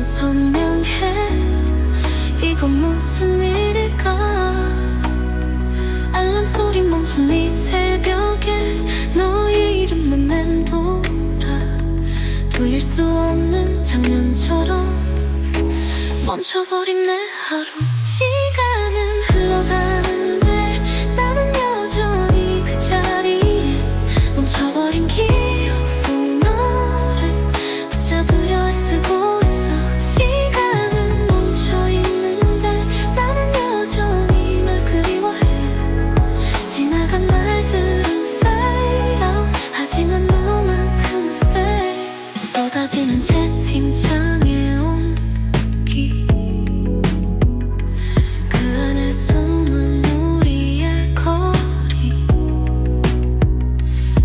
너만 선명해. 이건 무슨 일일까? 알람 소리 멈춘 이 새벽에 너의 이름만 맴돌아. 돌릴 수 없는 장면처럼 멈춰버린 내 하루. 시간은 흘러가는데 나는 여전히 그 자리에 멈춰버린 기억 속 너를 붙잡으려 애쓰고 있어. 시간은 멈춰있는데 나는 여전히 널 그리워해. 지나간 날들은 fade out. 하지만 너만큼은 stay. 쏟아지는 채팅창에 온기, 그 안에 숨은 우리의 거리.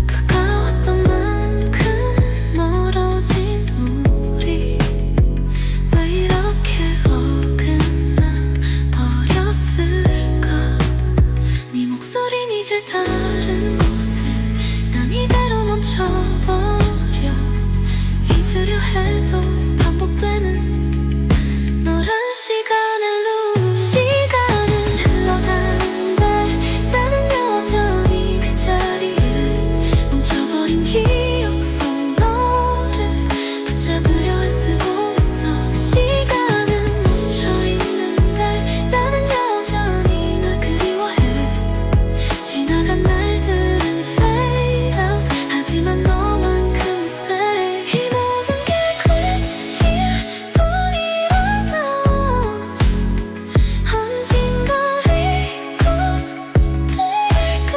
가까웠던 만큼 멀어진 우리. 왜 이렇게 어긋나 버렸을까? 네 목소린 이제 다른 곳에. 난 이대로 멈춰버려. 잊으려 해도 반복되는 너란 시간을 lose. 시간은 흘러가는데 나는 여전히 그 자리에 멈춰버린 기억 속 너를 붙잡으려 애쓰고 있어. 시간은 멈춰있는데 나는 여전히 널 그리워해. 지나간 날들은 fade out. 하지만 너만큼은 stay. 이 모든 게 끝일 뿐이라도 언젠가 record 될까?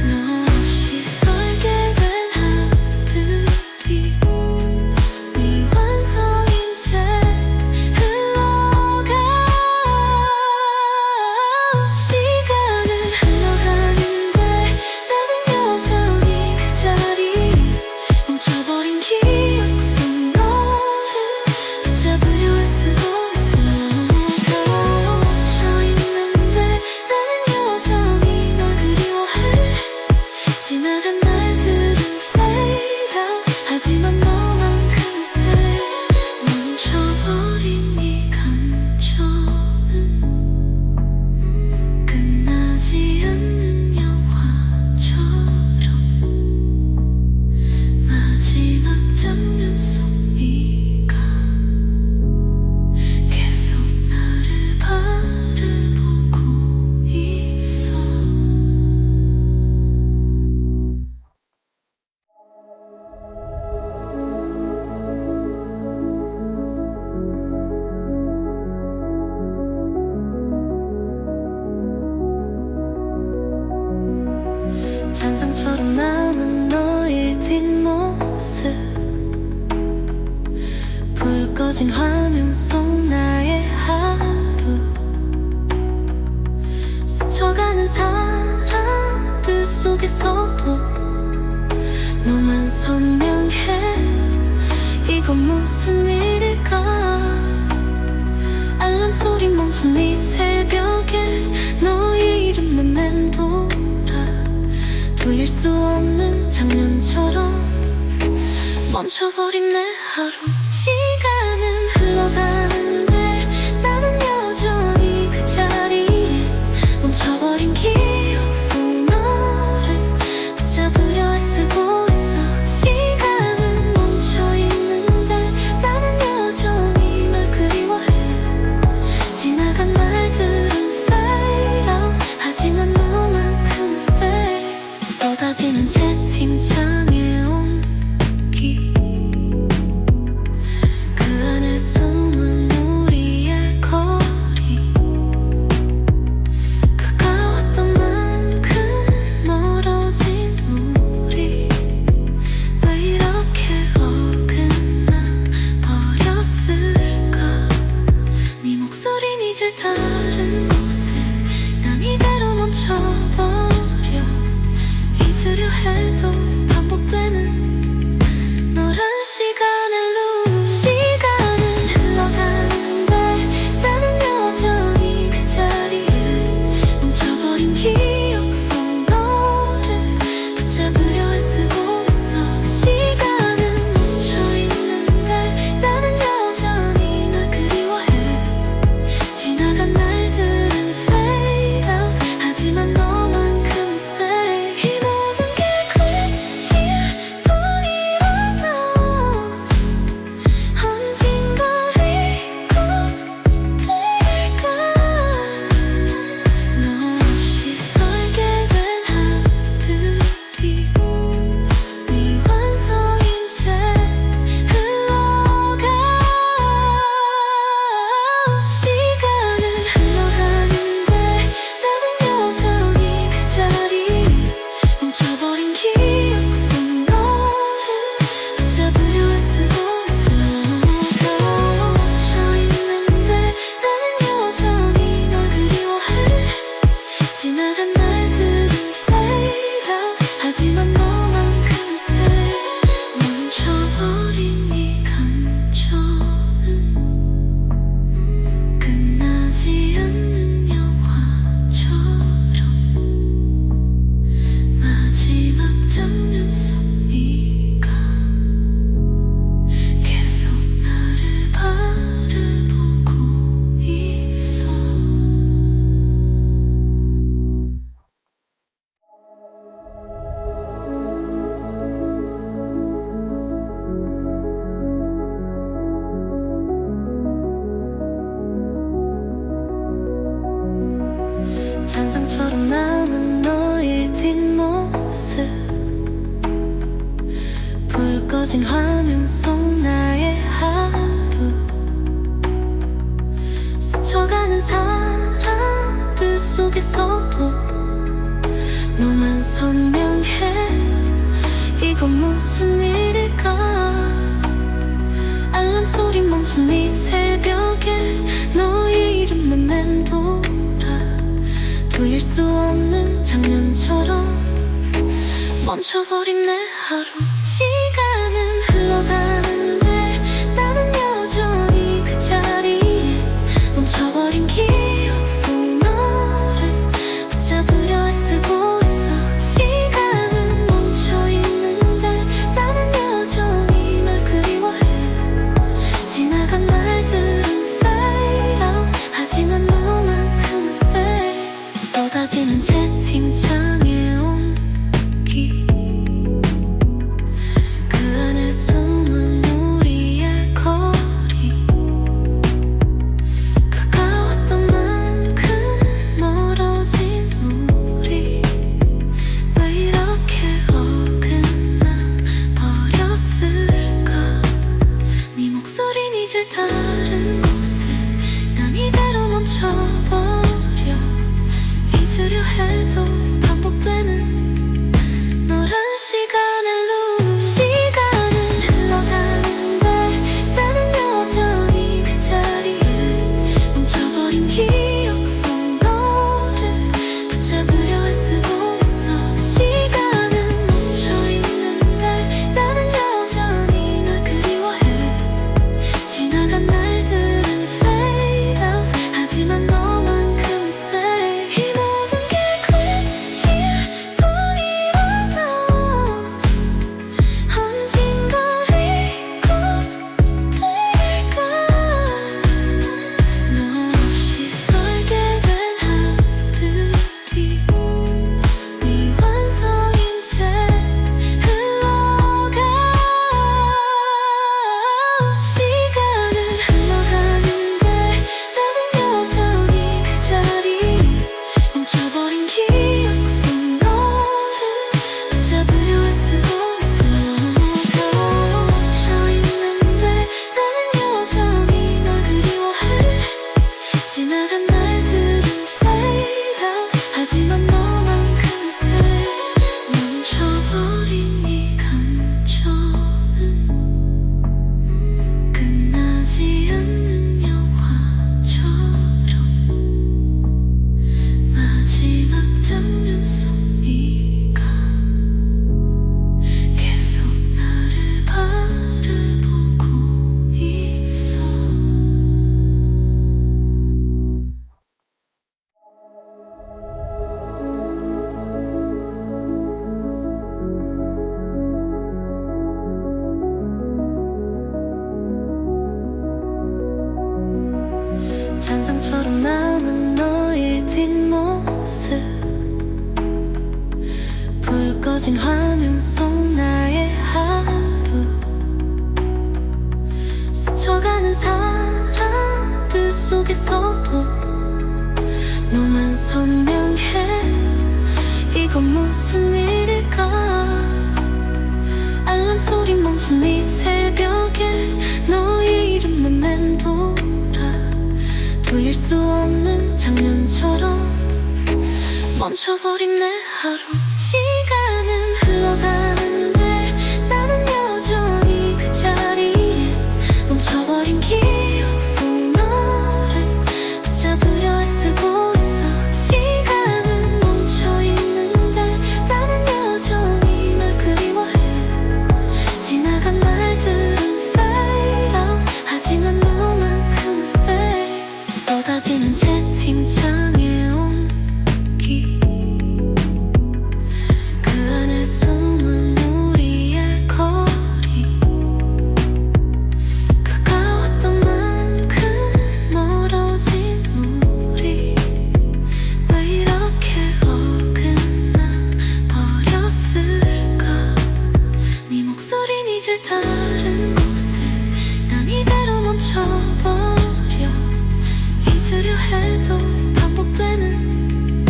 너 없이 살게 된 하루들이 미완성인 채 흘러가. 시간은 흘러가는데 나는 여전히 그 자리에 멈춰버린 기억 속 너를 붙잡으려 애쓰고 있어. 멈춰있는데 나는 여전히 널 그리워해. 지나간 날들은 fade out. 하지만 너만큼은 stay. 멈춰버린 이 감정은 끝나지 않는 영화처럼 마지막 장면 속 네가 계속 나를 바라보고 있어. 잔상처럼 남은 너의 뒷모습. 불 꺼진 화면 속 나의 하루. 스쳐가는 사람들 속에서도 너만 선명해. 이건 무슨 일일까? 알람 소리 멈춘 이 새벽에 너의 이름만 맴돌아. 돌릴 수 없는 장면처럼 멈춰버린 내 하루. 시간은 흘러가는데 나는 여전히 그 자리에 멈춰버린 기억 속 너를 붙잡으려 애쓰고 있어. 시간은 멈춰있는데 나는 여전히 널 그리워해. 지나간 날들은 fade out. 하지만 너만큼은 stay. 쏟아지는 채팅창에 온기, 그 수 없는 장면처럼 멈춰버린 내 하루. 시간은 흘러가는데 나는 여전히 그 자리에 멈춰버린 기억 속 너를 붙잡으려 애쓰고 있어. 시간은 멈춰있는데 나는 여전히 널 그리워해. 지나간 날들은 fade out 하지만 너만큼은 stay. 쏟아지는 채팅창에 온기, 그 안에 숨은 우리의 거리. 가까웠던 만큼 멀어진 우리. 왜 이렇게 어긋나 버렸을까. 네 목소린 이제 다른 곳에, 난 이대로 멈춰버려. 잊으려 해도 반복되는 너란 시간을 lose. 시간은 흘러가는데 나는 여전히 그 자리에 멈춰버린 기억 속 너를 붙잡으려 애쓰고 있어. 시간은 멈춰있는데 나는 여전히 널 그리워해. 지나간 날들은 fade out 하지만 너만큼은 stay. 이 모든 게 끝일 뿐이라면 언젠가 record 될까. 너 없이 살게 된 하루들이 미완성인 채 흘러가. 시간은 흘러가는데 나는 여전히 그 자리에 멈춰버린 기억 속 너를 붙잡으려 애쓰고 있어. 멈춰있는데 나는 여전히 널 그리워해. 지나간 날들은 fade out 하지만 너만큼은 stay. 멈춰버린 이 감정은 끝나지 않는 영화처럼 마지막 장면 속 네가 계속 나를 바라보고 있어. 잔상처럼 남은 너의 뒷모습, 불 꺼진 화면 속 나의 하루. 스쳐가는 사람들 속에서도 너만 선명해. 이건 무슨 일일까. 알람 소리 멈춘 이 새벽에 너의 이름만 맴돌아. 돌릴 수 없는 장면처럼 멈춰버린 내 하루. 시간은 흘러가는데 나는 여전히 그 자리에 멈춰버린 기억 속 너를 붙잡으려 애쓰고 있어. 시간은 멈춰있는데 나는 여전히 널 그리워해. 지나간 날들은 fade out 하지만 너만큼은 stay. 쏟아지는 채팅창에 온기, 그 안에 숨은 우리의 거리. 가까웠던 만큼 멀어진 우리. 왜 이렇게 어긋나 버렸을까. 네 목소린 이제 다른 곳에, 난 이대로 멈춰버려. 잊으려 해도 반복되는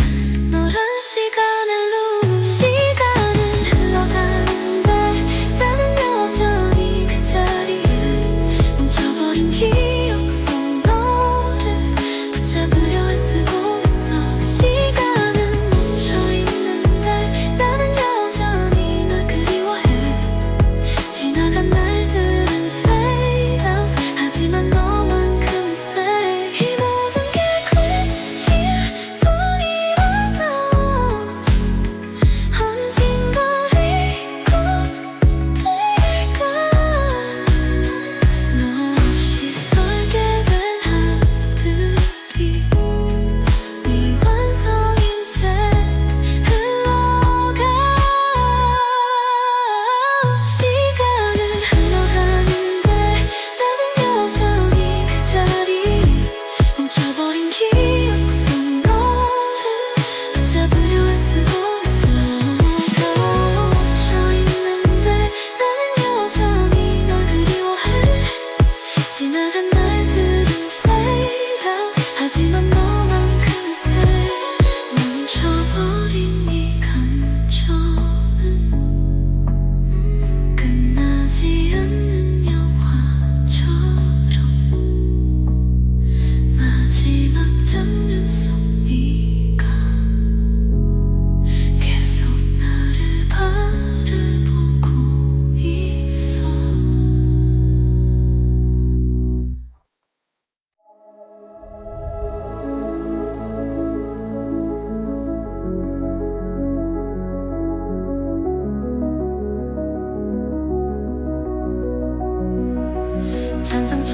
너란 시간을 lose. 시간은 흘러가는데 나는 여전히 그 자리에 멈춰버린 기억 속 너를 붙잡으려 애쓰고 있어. 시간은 멈춰있는데 나는 여전히 널 그리워해. 지나간 날들은 fade out 하지만 너만큼은 stay. 이 모든 게 끝일 뿐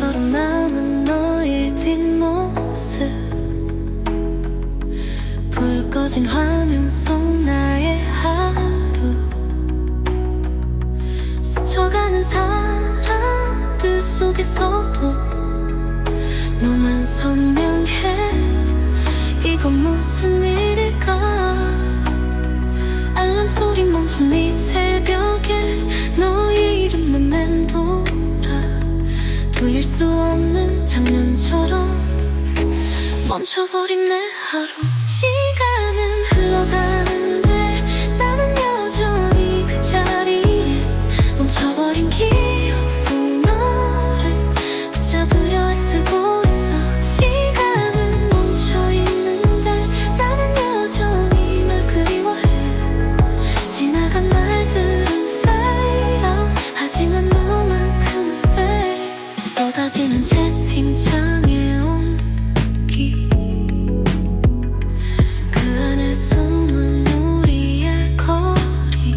잔상처럼 남은 너의 뒷모습, 불 꺼진 화면 속 나의 하루, 스쳐가는 사람들 속에서도 너만 선명해. 이건 무슨 일일까? 알람 소리 멈춘 이 새벽에 너의 이름만 맴돌아, 돌릴 수 없는 장면처럼 멈춰버린 내 하루. 시간은 흘러가는데 나는 여전히 그 자리에 멈춰버린 기억 속 너를 붙잡으려 애쓰고 있어. 시간은 멈춰있는데 나는 여전히 널 그리워해. 지나간 날들은 fade out, 하지만 너만큼은 stay. 쏟아지는 채팅창에 온기, 그 안에 숨은 우리의 거리,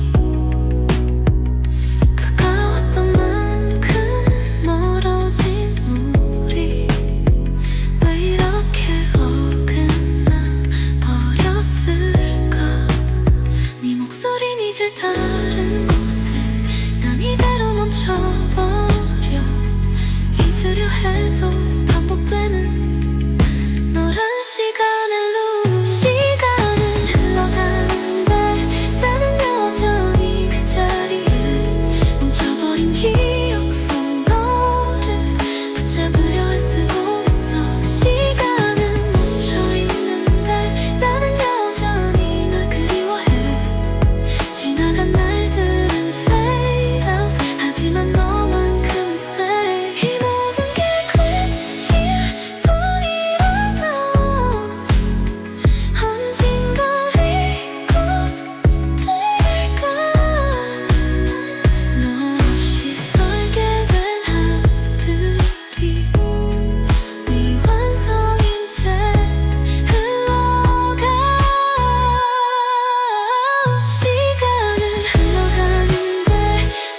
가까웠던 만큼 멀어진 우리. 왜 이렇게 어긋나 버렸을까? 네 목소린 이제 다른 곳에, 난 이대로 멈춰버려. 잊으려 해도 반복되는 너란 시간의 루. 시간은 흘러가는데 나는 여전히 그 자리에 멈춰버린 기억 속 너를 붙잡으려 애쓰고 있어. 시간은 멈춰있는데 나는 여전히 널 그리워해. 지나간 날들은 fade out, 하지만 너만큼은 stay. 이 모든 게 끝일 뿐이라면 언젠가 이곳될까? 너 없이 살게 된 하루들이 네 완성인 채 흘러가. 시간은 흘러가는데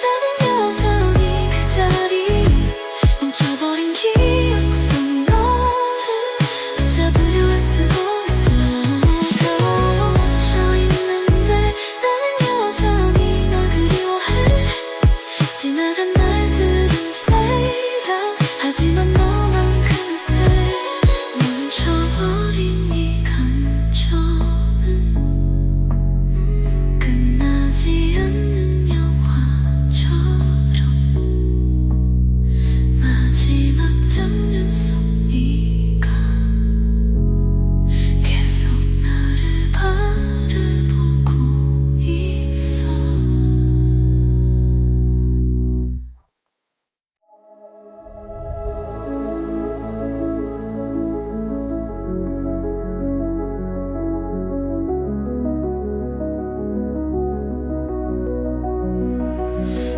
나는 여전히 그 자리에 멈춰버린 기억 속 너를 붙잡으려 애쓰고 있어. 멈춰있는데 나는 여전히 널 그리워해. 지나간 날들은 fade out, 하지만 너만큼은 stay. 멈춰버린 이 감정은 끝나지 않는 영화처럼 마지막 장면 속 네가 계속 나를 바라보고 있어.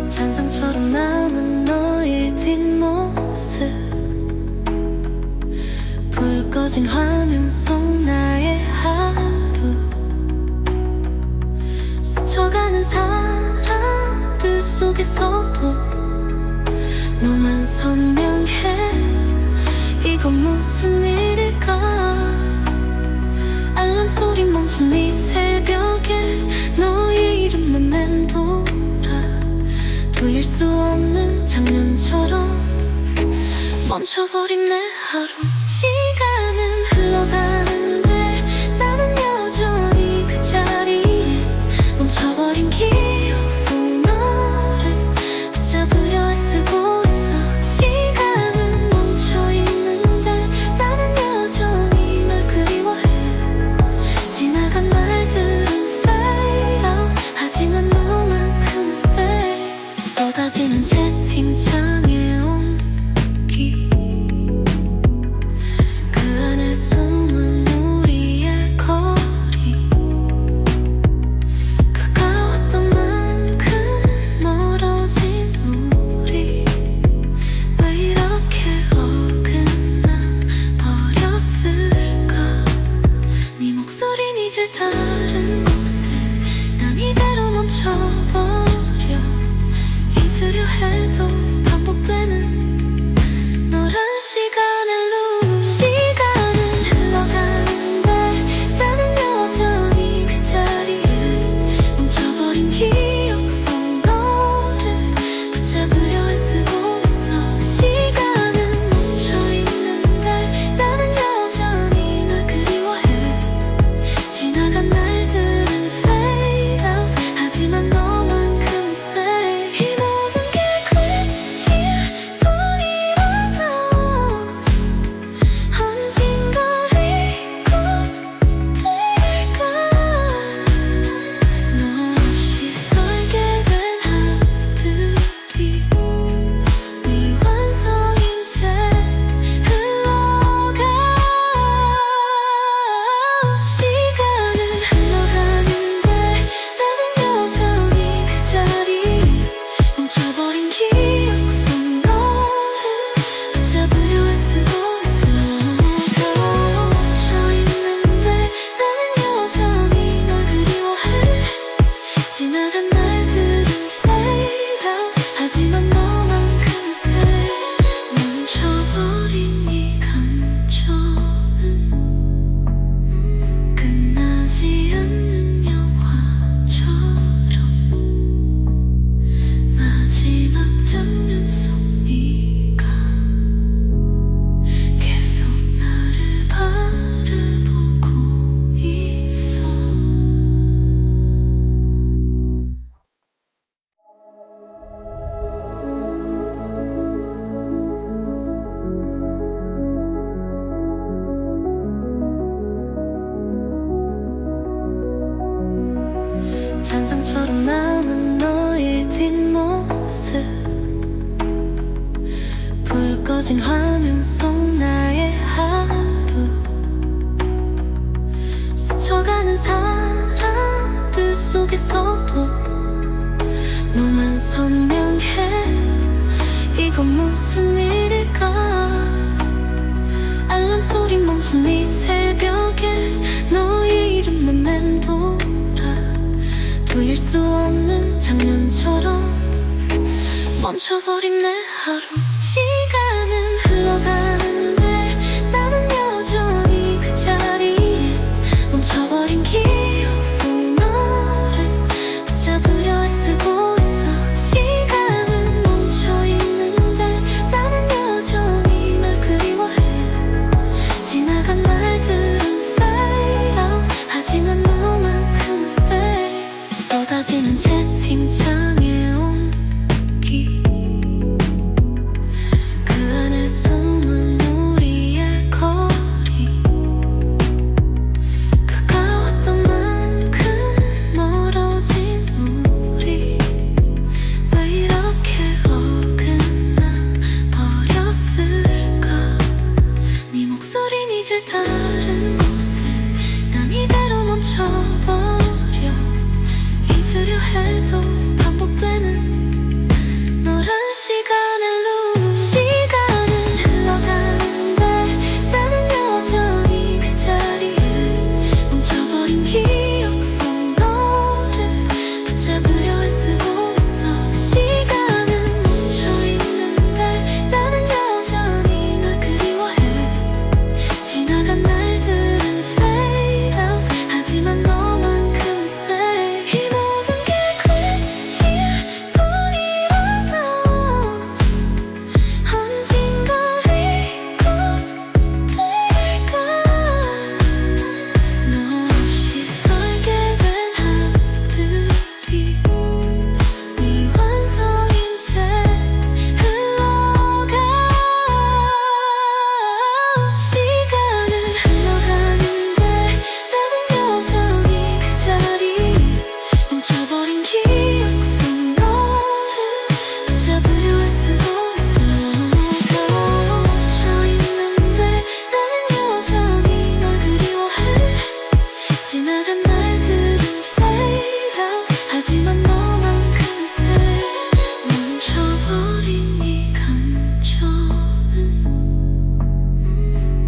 잔상처럼 남은 너의 뒷모습, 불 꺼진 화면 속 나의 하루, 스쳐가는 사람들 속에서도 너만 선명해. 이건 무슨 일일까? 알람 소리 멈춘 이 새벽에 너의 이름만 맴돌아, 돌릴 수 없는 장면처럼 멈춰버린 내 하루. 시간은 흘러가는데 나는 여전히 그 자리에 멈춰버린 기억 속 너를 붙잡으려 애쓰고 있어. 시간은 멈춰있는데 나는 여전히 널 그리워해. 지나간 날들은 fade out, 하지만 너만큼은 stay. 쏟아지는 채팅창에 온기, 그 안에 숨은 꺼진 화면 속 나의 하루 스쳐가는 사람들 속에서도 너만 선명해. 이건 무슨 일일까? 알람 소리 멈춘 이 새벽에 너의 이름만 맴돌아 돌릴 수 없는 장면처럼 멈춰버린 내 하루. 시간은 흘러가는데 나는 여전히 그 자리에 멈춰버린 기억 속 너를 붙잡으려 애쓰고 있어. 시간은 멈춰있는데 나는 여전히 널 그리워해. 지나간 날들은 fade out 하지만 너만큼은 stay. 쏟아지는 채팅창에 온기 그 안에 숨은 우리의 거리 가까웠던 만큼 멀어진 우리 왜 이렇게 어긋나 버렸을까? 네 목소린 이제 다른 곳에 난 이대로 멈춰버려. 잊으려 해도 반복되는 너란 시간을 lose. 시간은 흘러가는데 나는 여전히 그 자리에 멈춰버린 기억 속 너를 붙잡으려 애쓰고 있어. 시간은 멈춰있는데 나는 여전히 널 그리워해. 지나간 날들은 fade out 하지만 너만큼은 stay. 이 모든 게 끝일 뿐이라도 언젠가 record 될까? 너 없이 살게 된 하루들이 미완성인 채 흘러가. 시간은 흘러가는데 나는 여전히 그 자리에 멈춰버린 기억 속 너를 붙잡으려 애쓰고 있어. 멈춰있는데 나는 여전히 널 그리워해. 지나간 날들은 fade out 하지만 너만큼은 stay. 멈춰버린 이 감정은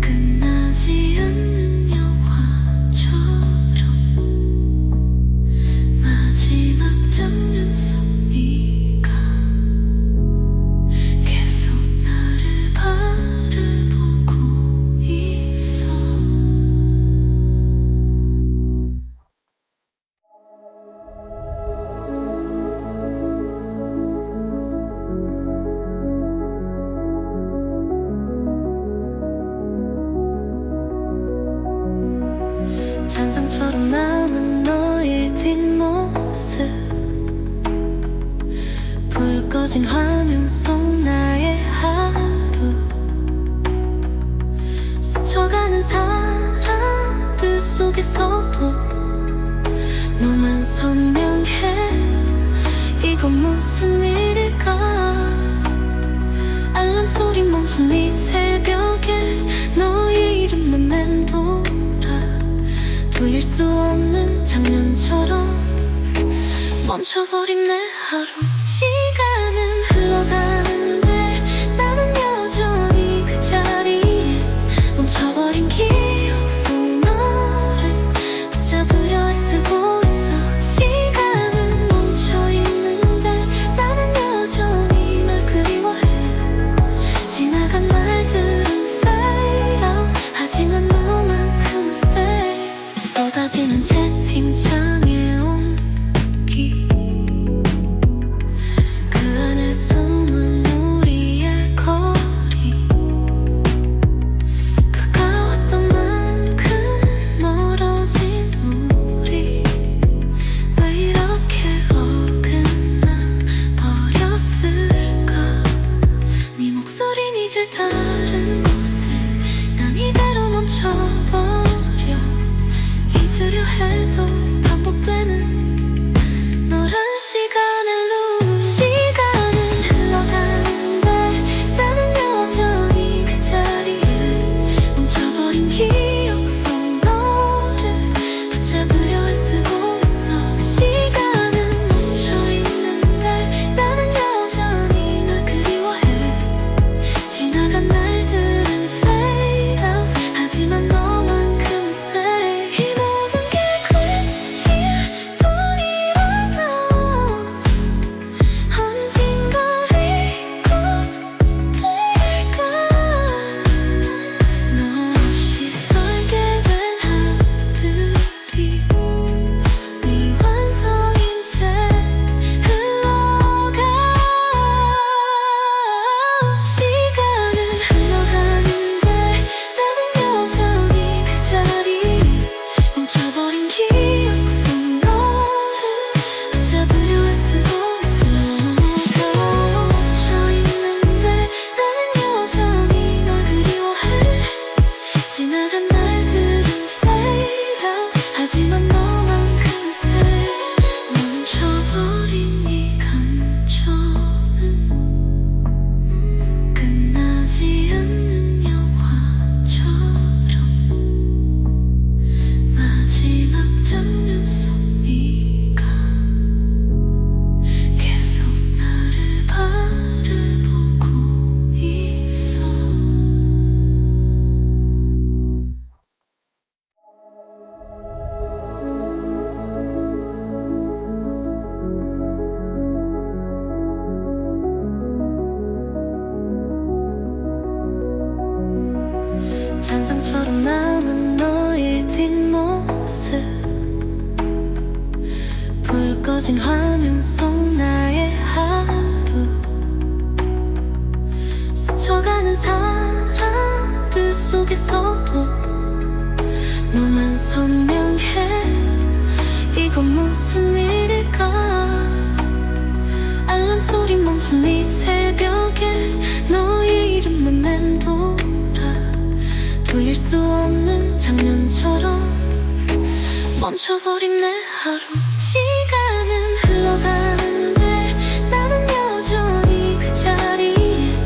끝나지 않는 영화처럼 마지막 장면 속 네가 계속 나를 바라보고 있어. 잔상처럼 남은 너의 뒷모습 불 꺼진 화면 속 나의 하루 스쳐가는 사람들 속에서도 너만 선명해. 이건 무슨 일일까? 알람 소리 멈춘 이 새벽에 너의 이름만 맴돌아 돌릴 수 없는 장면처럼 멈춰버린 내 하루. 시간은 흘러가는데 나는 여전히 그 자리에 멈춰버린 기억 속 너를 붙잡으려 애쓰고 있어. 시간은 멈춰있는데 나는 여전히 널 그리워해. 지나간 날들은 fade out 하지만 너만큼은 stay. 쏟아지는 채팅창에 온기 그 안에 숨은 우리의 거리 가까웠던 만큼 멀어진 우리 왜 이렇게 어긋나 버렸을까? 네 목소린 이제 다른 곳에 난 이대로 멈춰버려. 잊으려 해도 반복되는 너란 시간을 lose. 시간은 흘러가는데 나는 여전히 잔상처럼 남은 너의 뒷모습, 불 꺼진 화면 속 나의 하루, 스쳐가는 사람들 속에서도 너만 선명해. 이건 무슨 일일까? 알람 소리 멈춘 이 새벽에 너의 이름만 맴돌아, 돌릴 수 없는 장면처럼 멈춰버린 내 하루. 시간은 흘러가는데 나는 여전히 그 자리에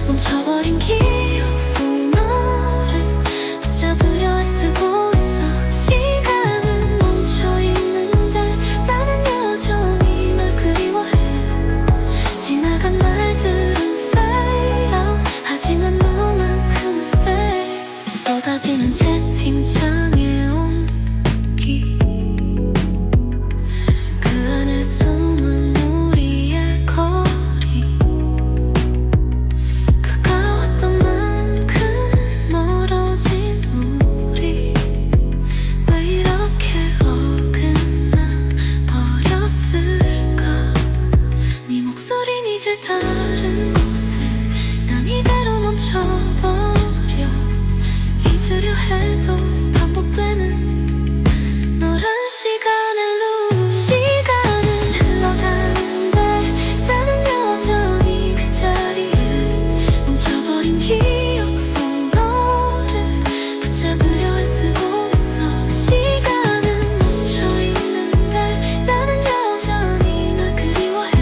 멈춰버린 기억 속 너를 붙잡으려 애쓰고 있어. 시간은 멈춰있는데 나는 여전히 널 그리워해. 지나간 날들은 fade out, 하지만 너만큼은 stay. 쏟아지는 채팅창에 온기, 그 안에 숨은 우리의 거리, 가까웠던 만큼 멀어진 우리. 왜 이렇게 어긋나 버렸을까? 네 목소린 이제 다른 곳에, 난 이대로 멈춰버려. 잊으려 해도 반복되는 너란 시간의 루. 시간은 흘러가는데 나는 여전히 그 자리에 멈춰버린 기억 속 너를 붙잡으려 애쓰고 있어. 시간은 멈춰있는데 나는 여전히 널 그리워해.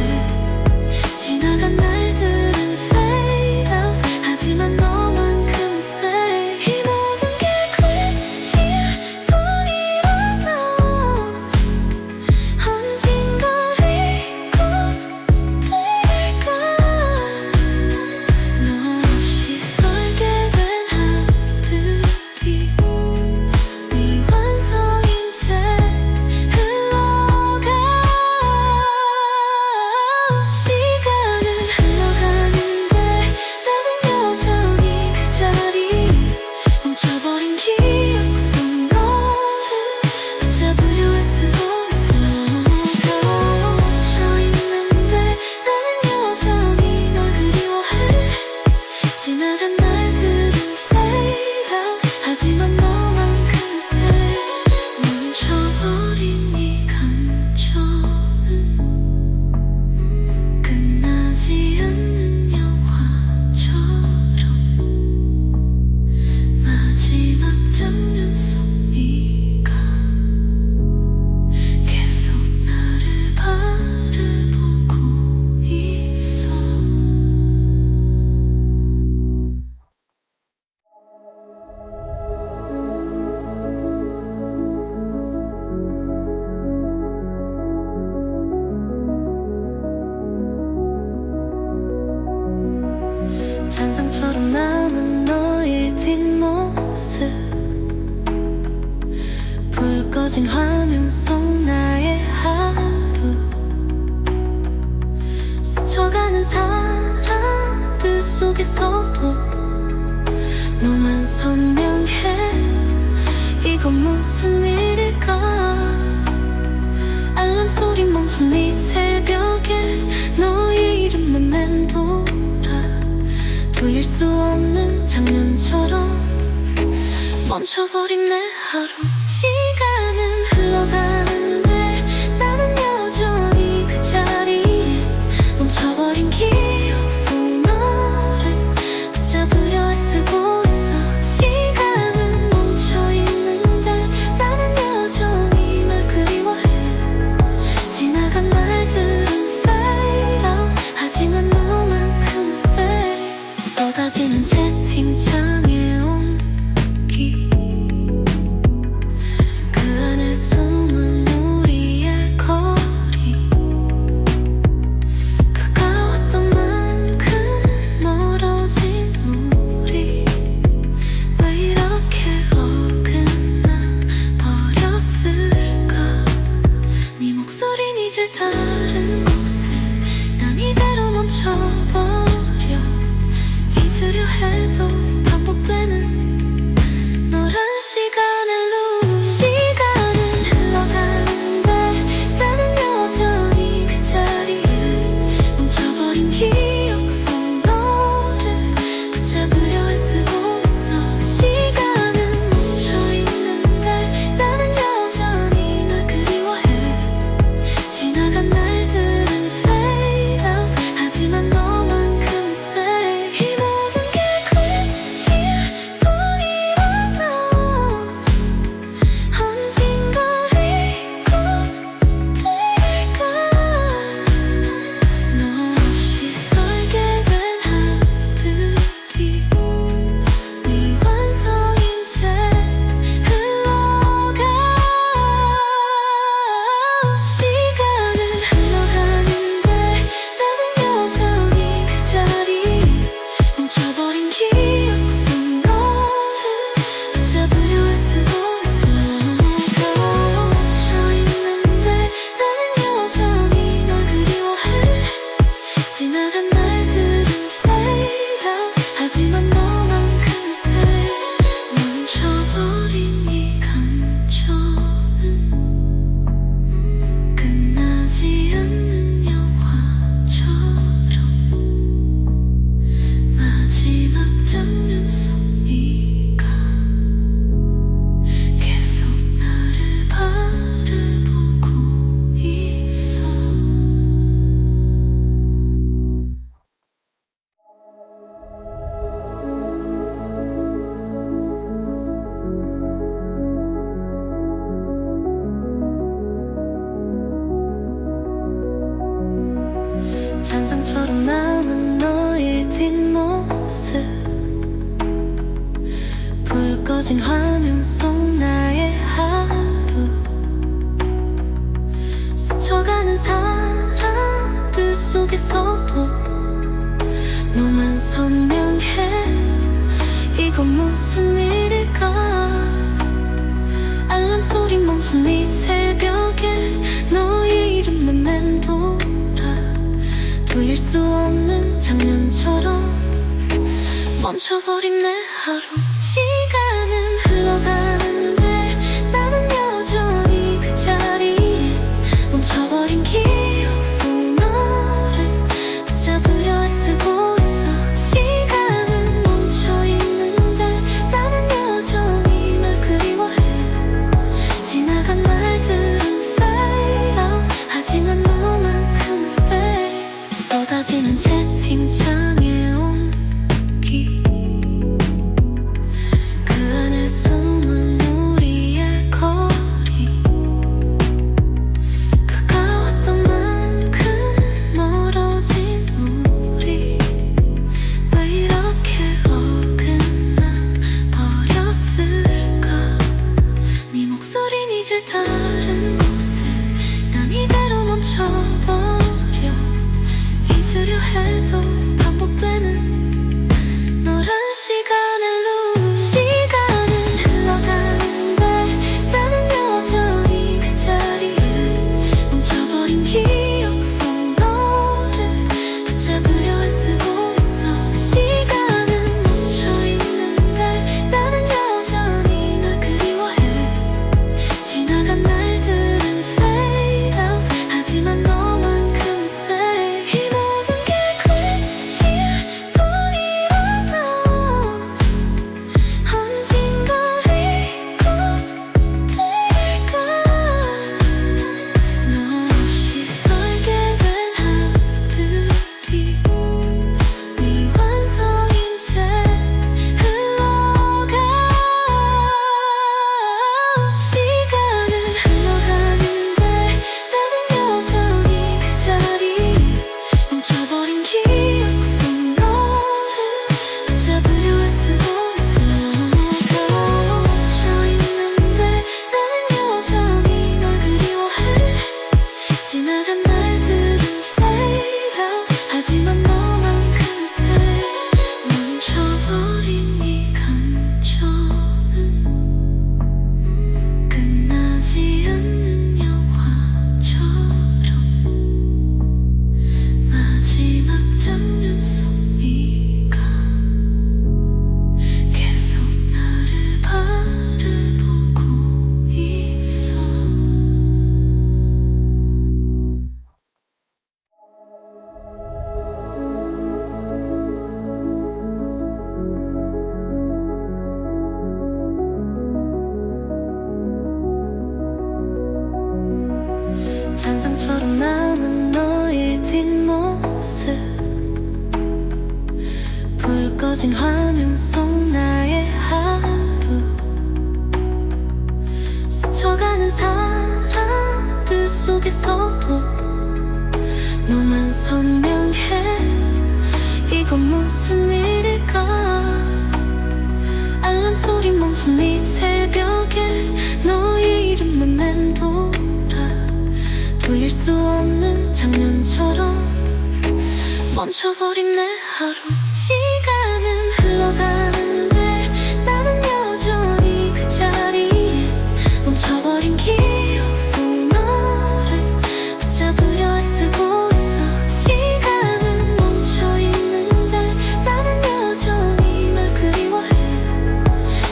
지나간 날들은 fade out, 하지만 너만큼은 stay. 이 모든 게 거짓일 뿐이라도 언젠가 record 될까? 너 없이 살게 된 하루들이 미완성인 채 흘러가. 시간은 흘러가는데 나는 여전히 그 자리에 멈춰버린 기억 속 너를 붙잡으려 애쓰고 있어. 멈춰있는데 나는 여전히 널 그리워해. 지나간 날들은 fade out, 하지만 너만큼은 stay. 멈춰버린 이 감정은 끝나지 않는 영화처럼 마지막 장면 속 네가 계속 나를 바라보고 있어. 잔상처럼 남은 너의 뒷모습, 불 꺼진 화면 속 나의 하루, 스쳐가는 사람들 속에서도 너만 선명해. 이건 무슨 일일까? 알람 소리 멈춘 이 새벽에 너의 이름만 맴돌아, 돌릴 수 없는 장면처럼 멈춰버린 내 하루. 시간은 흘러가는데 나는 여전히 그 자리에 멈춰버린 기억 속 너를 붙잡으려 애쓰고 있어. 시간은 멈춰있는데 나는 여전히 널 그리워해. 지나간 날들은 fade out, 하지만 너만큼은 stay. 쏟아지는 채팅창에 온기, 그 안에 숨은 우리의 거리, 가까웠던 만큼 멀어진 우리. 왜 이렇게 어긋나 버렸을까? 네 목소린 이제 다른 곳에, 난 이대로 멈춰버려. 잊으려 해도 반복되는 꺼진 화면 속 나의 하루 스쳐가는 사람들 속에서도 너만 선명해. 이건 무슨 일일까? 알람 소리 멈춘 이 새벽에 너의 이름만 맴돌아 돌릴 수 없는 장면처럼 멈춰버린 내 하루. 시간은 흘러가는데 나는 여전히 그 자리에 멈춰버린 기억 속 너를 붙잡으려 애쓰고 있어. 시간은 멈춰있는데 나는 여전히 널 그리워해. 지나간 날들은 fade out 하지만 너만큼은 stay. 쏟아지는 채팅창에 온기 그 안에 숨은 우리의 거리 가까웠던 만큼 멀어진 우리 왜 이렇게 어긋나 버렸을까? 네 목소린 이제 다른 곳에 난 이대로 멈춰버려. 잊으려 해도 반복되는 너란 시간의 루. 시간은 흘러가는데 나는 여전히 그 자리에 멈춰버린 기억 속 너를 붙잡으려 애쓰고 있어. 시간은 멈춰있는데 나는 여전히 널 그리워해. 지나간 날들은 fade out 하지만 너만큼은 stay. 이 모든 게 그리울 뿐이라도 언젠가 리코될까? 너 없이 살게 된 하루들이 미완성인 채 흘러가. 시간은 흘러가는데 나는 여전히 그 자리에 멈춰버린 기억 속 너를 붙잡으려 애쓰고 있어. 멈춰있는데 나는 여전히 널 그리워해. 지나간 날들은 fade out 하지만 너만큼은 stay. 멈춰버린 이 감정은 끝나지 않는 영화처럼 마지막 장면 속 네가 계속 나를 바라보고 있어. 잔상처럼 남은 너의 뒷모습 불 꺼진 화면 속 나의 하루 스쳐가는 사람들 속에서도 너만 선명해. 이건 무슨 일일까? 알람 소리 멈춘 이 새벽에 너의 이름만 맴돌아 돌릴 수 없는 장면처럼 멈춰버린 내 하루. 시간은 흘러가는데 나는 여전히 그 자리에 멈춰버린 기억 속 너를 붙잡으려 애쓰고 있어. 시간은 멈춰있는데 나는 여전히 널 그리워해.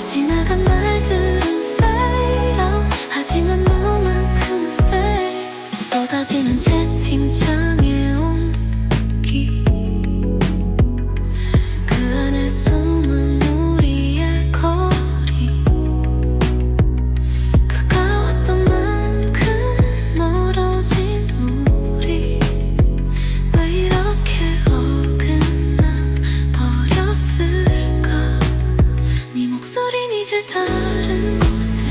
지나간 날들은 fade out 하지만 너만큼은 stay. 쏟아지는 채팅창에 온기 그 안에 숨은 우리의 거리 가까웠던 만큼 멀어진 우리 왜 이렇게 어긋나 버렸을까? 네 목소린 이제 다른 곳에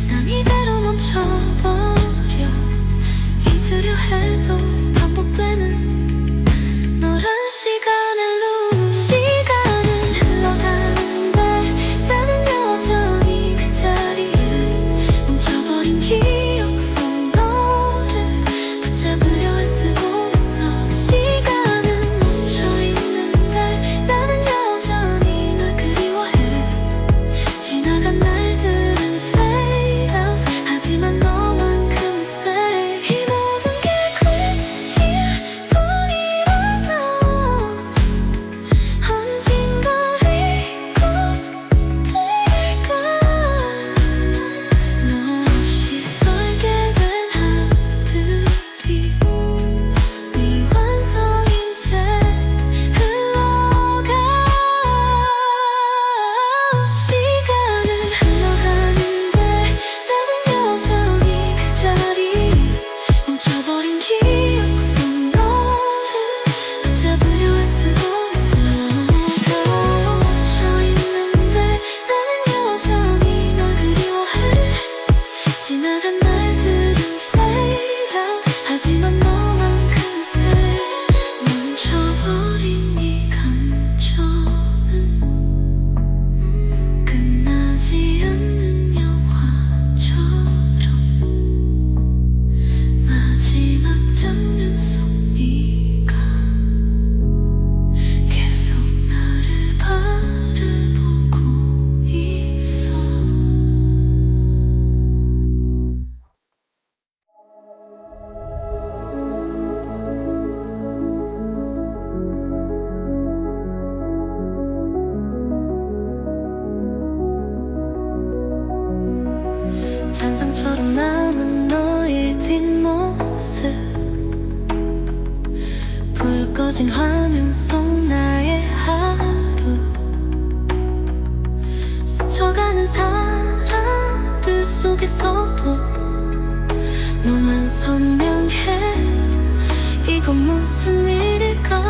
난 이대로 멈춰버려. 잊으려 해도 반복되는 너란 시간의 루. 시간은 흘러가는데 나는 여전히 꺼진 화면 속 나의 하루 스쳐가는 사람들 속에서도 너만 선명해. 이건 무슨 일일까?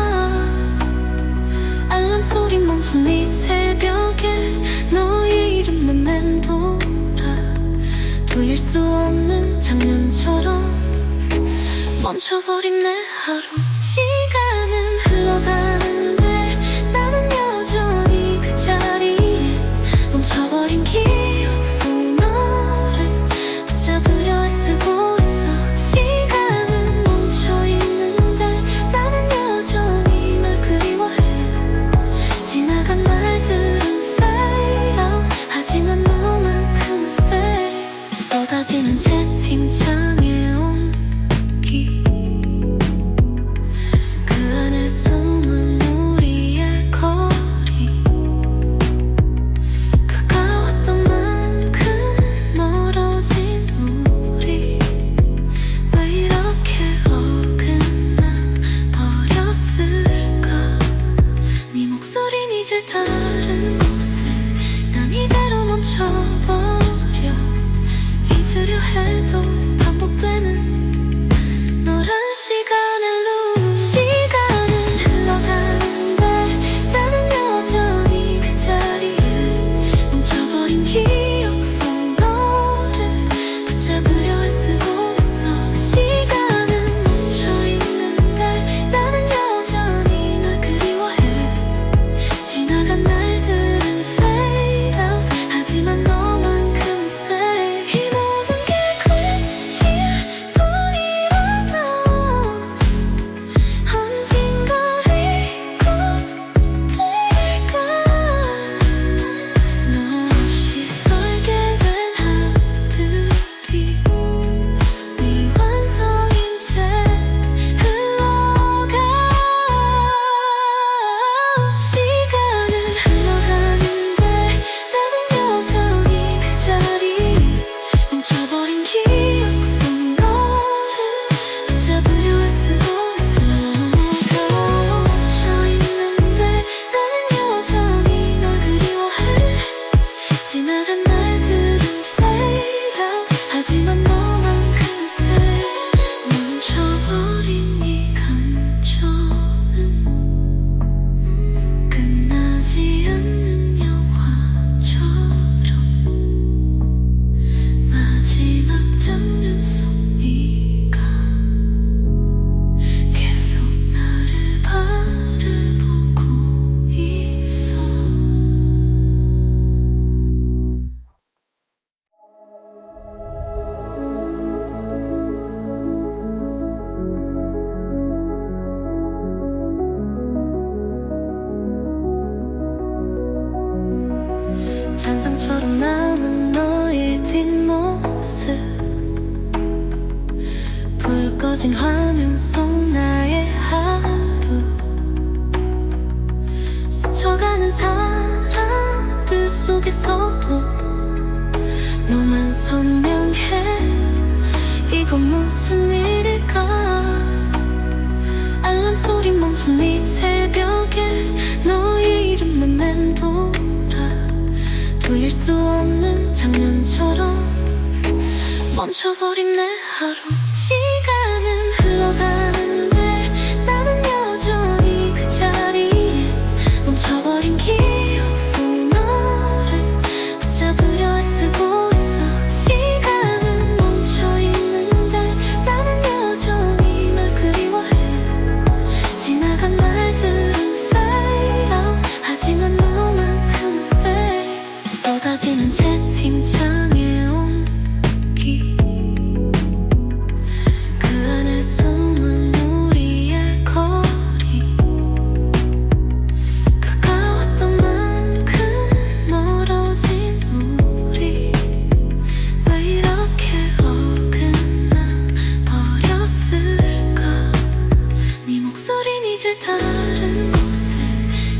알람 소리 멈춘 이 새벽에 너의 이름만 맴돌아 돌릴 수 없는 장면처럼 멈춰버린 내 하루. 시간은 흘러가는데 나는 여전히 그 자리에 멈춰버린 기억 속 너를 붙잡으려 애쓰고 있어. 시간은 멈춰있는데 나는 여전히 널 그리워해. 지나간 날들은 fade out 하지만 너만큼은 stay. 쏟아지는 채팅창에 온기 그 안에 숨은 우리의 거리 가까웠던 만큼 멀어진 우리 왜 이렇게 어긋나 버렸을까? 네 목소린 이제 다른 곳에 난 이대로 멈춰버려. 잊으려 해도 반복되는 너란 시간의 lose. 시간은 흘러가는데 나는 여전히 그 자리에 멈춰버린 기억 속 너를 붙잡으려 애쓰고 있어. 시간은 멈춰있는데 나는 여전히 널 그리워해. 지나간 날들은 fade out 하지만 너만큼은 stay. 이 모든 게 glitch일 뿐이라면 언젠가 record 될까? 너 없이 살게 된 하루들이 미완성인 채 흘러가. 시간은 흘러가는데 나는 여전히 그 자리에 멈춰버린 기억 속 너를 붙잡으려 애쓰고 있어. 멈춰있는데 나는 여전히 널 그리워해. 지나간 날들은 fade out 하지만 너만큼은 stay. 멈춰버린 이 감정은 끝나지 않는 영화처럼 마지막 장면 속 네가 계속 나를 바라보고 있어. 잔상처럼 남은 너의 뒷모습 불 꺼진 화면 속 나의 하루 스쳐가는 사람들 속에서도 너만 선명해. 이건 무슨 일일까? 알람 소리 멈춘 이 새벽에 너의 이름만 맴돌아 돌릴 수 없는 장면처럼 멈춰버린 내 하루. 시간은 흘러가는데 나는 여전히 그 자리에 멈춰버린 기억 속 너를 붙잡으려 애쓰고 있어. 시간은 멈춰있는데 나는 여전히 널 그리워해. 지나간 날들은 fade out 하지만 너만큼은 stay. 쏟아지는 채팅창에 온기 그 안에 숨은 우리의 거리 가까웠던 만큼 멀어진 우리 왜 이렇게 어긋나 버렸을까? 네 목소린 이제 다른 곳에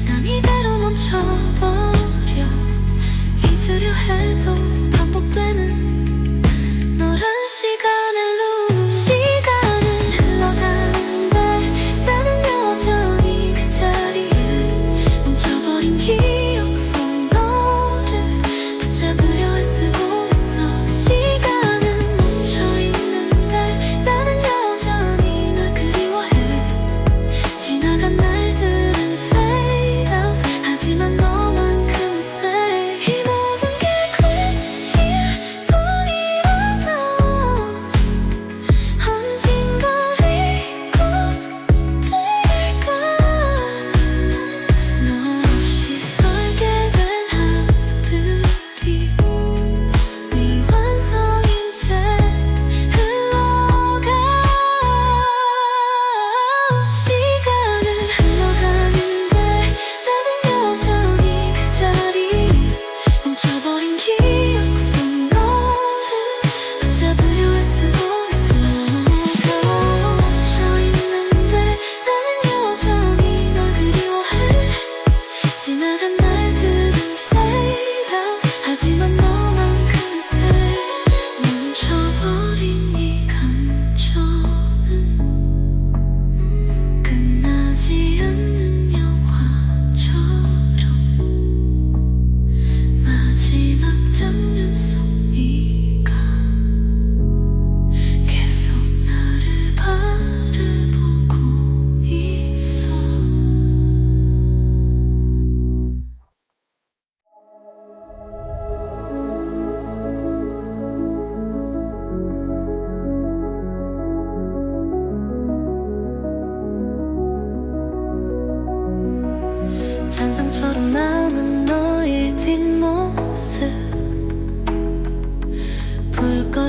난 이대로 멈춰버려. 잊으려 해도 반복돼.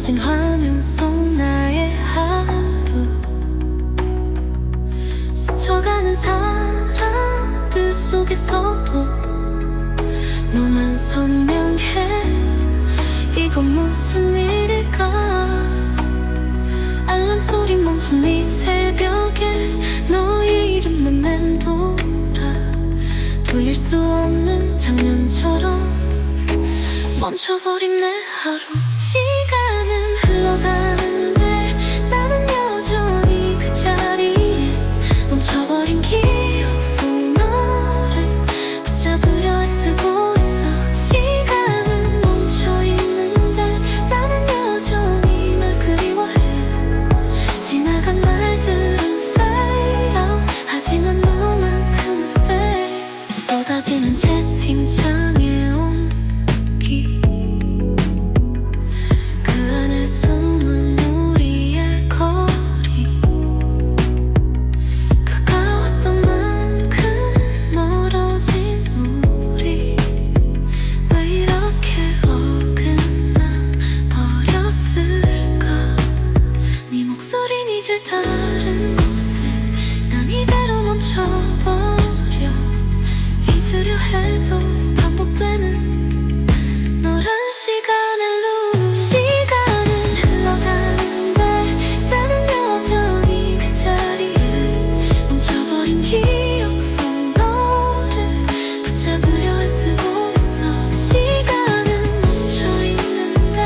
꺼진 화면 속 나의 하루 스쳐가는 사람들 속에서도 너만 선명해. 이건 무슨 일일까? 알람 소리 멈춘 이 새벽에 너의 이름만 맴돌아 돌릴 수 없는 장면처럼 멈춰버린 내 하루. 시간은 흘러가는데 나는 여전히 그 자리에 멈춰버린 기억 속 너를 붙잡으려 애쓰고 있어. 시간은 멈춰있는데 나는 여전히 널 그리워해. 지나간 날들은 fade out 하지만 너만큼은 stay. 쏟아지는 채팅창에 온기 그 안에 숨은 우리의 거리 가까웠던 만큼 멀어진 우리 왜 이렇게 어긋나 버렸을까? 네 목소린 이제 다른 곳에 난 이대로 멈춰버려. 잊으려 해도 반복되는 너란 시간의 루. 시간은 흘러가는데 나는 여전히 그 자리에 멈춰버린 기억 속 너를 붙잡으려 애쓰고 있어. 시간은 멈춰있는데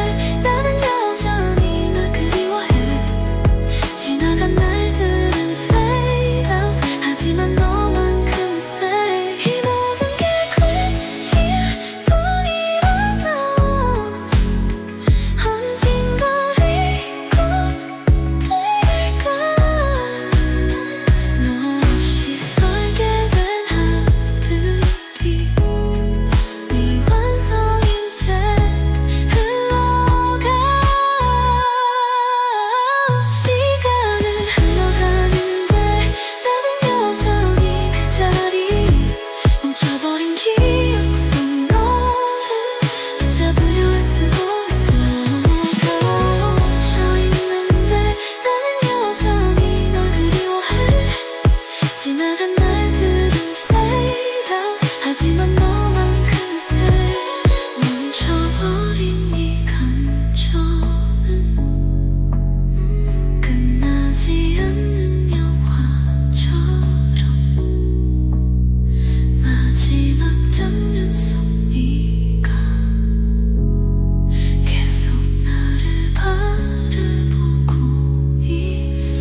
나는 여전히 널 그리워해. 지나간 날들은 fade out 하지만 너만큼은 stay. 이 모든 게 끝일 뿐이라면 언젠가 record 될까? 너 없이 살게 된 하루들이 미완성인 채 흘러가. 시간은 흘러가는데 나는 여전히 그 자리에 멈춰버린 기억 속 너를 붙잡으려 애쓰고 있어. 멈춰있는데 나는 여전히 널 그리워해. 지나간 날들은 fade out 하지만 너만큼은 stay. 멈춰버린 이 감정은 끝나지 않는 영화처럼 마지막 장면 속 네가 계속 나를 바라보고 있어.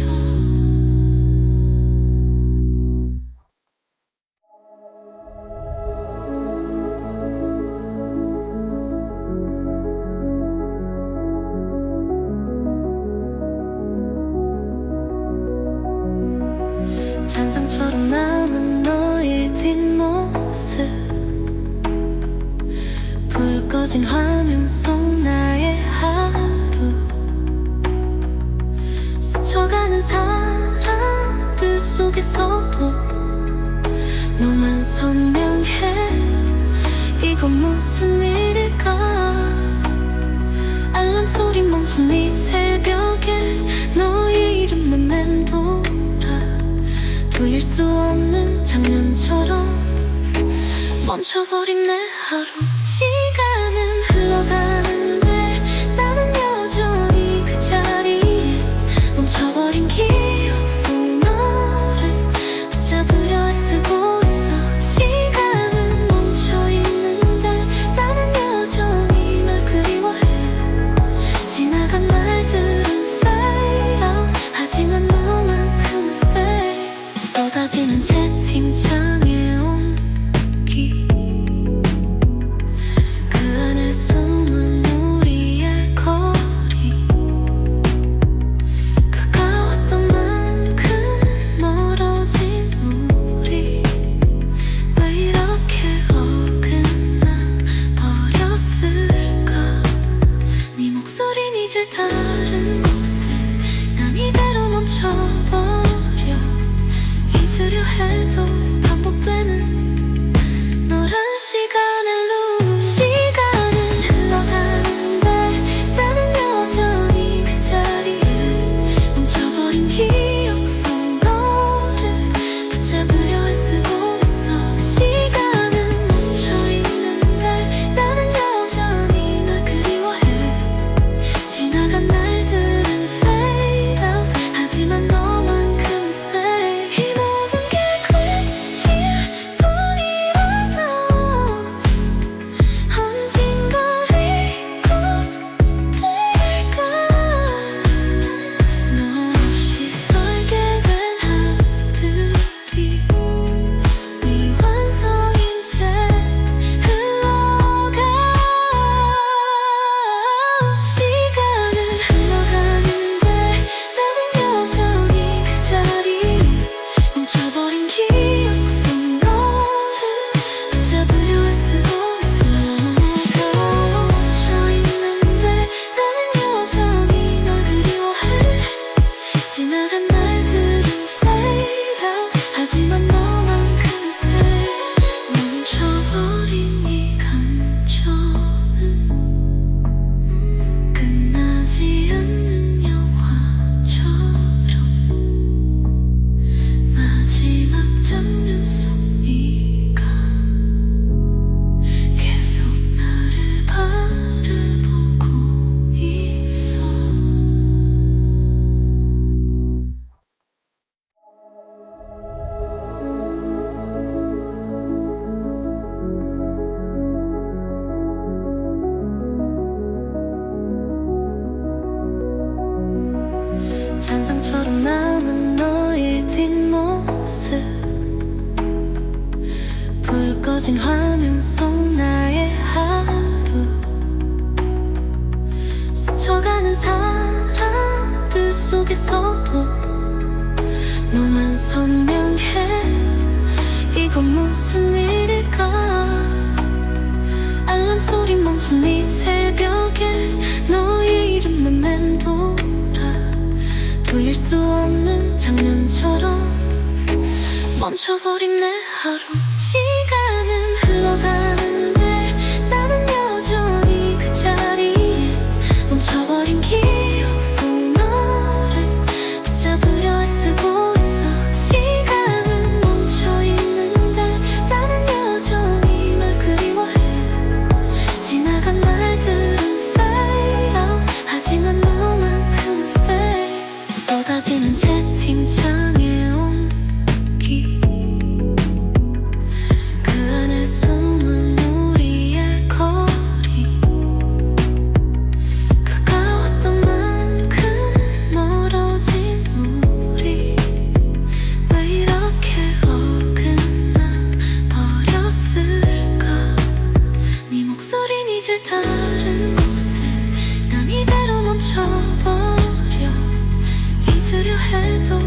잔상처럼 남은 너의 뒷모습 불 꺼진 화면 속 나의 하루 스쳐가는 사람들 속에서도 너만 선명해. 이건 무슨 일일까? 알람 소리 멈춘 이 새벽에 너의 이름만 맴돌아 돌릴 수 없는 장면처럼 멈춰버린 내 하루. 시간은 흘러가는데 나는 여전히 그 자리에 멈춰버린 기억 속 너를 붙잡으려 애쓰고 있어. 시간은 멈춰있는데 나는 여전히 널 그리워해. 지나간 날들은 fade out 하지만 너만큼은 stay. 쏟아지는 채팅창에 온기 그 안에 숨은 우리의 거리 가까웠던 만큼 멀어진 우리 왜 이렇게 어긋나 버렸을까? 네 목소린 이제 다른 곳에 난 이대로 멈춰버려. 잊으려 해도 반복되는 너란 시간의 루. 시간은 흘러가는데 나는 여전히 모습 불 꺼진 화면 속 나의 하루 스쳐가는 사람들 속에서도 너만 선명해. 이건 무슨 일일까? 알람 소리 멈춘 이 새벽에 너의 이름만 맴돌아 돌릴 수 없는 장면처럼 멈춰버린 내 하루. 시간은 흘러가는데 나는 여전히 그 자리에 멈춰버린 기억 속 너를 붙잡으려 애쓰고 있어. 시간은 멈춰있는데 나는 여전히 널 그리워해. 지나간 날들은 fade out 하지만 너만큼은 stay. 쏟아지는 채팅창에 온기 그 안에 숨은 우리의 거리 가까웠던 만큼 멀어진 우리 왜 이렇게 어긋나 버렸을까? 네 목소린 이제 다른 곳에 난 이대로 멈춰버려. 잊으려 해도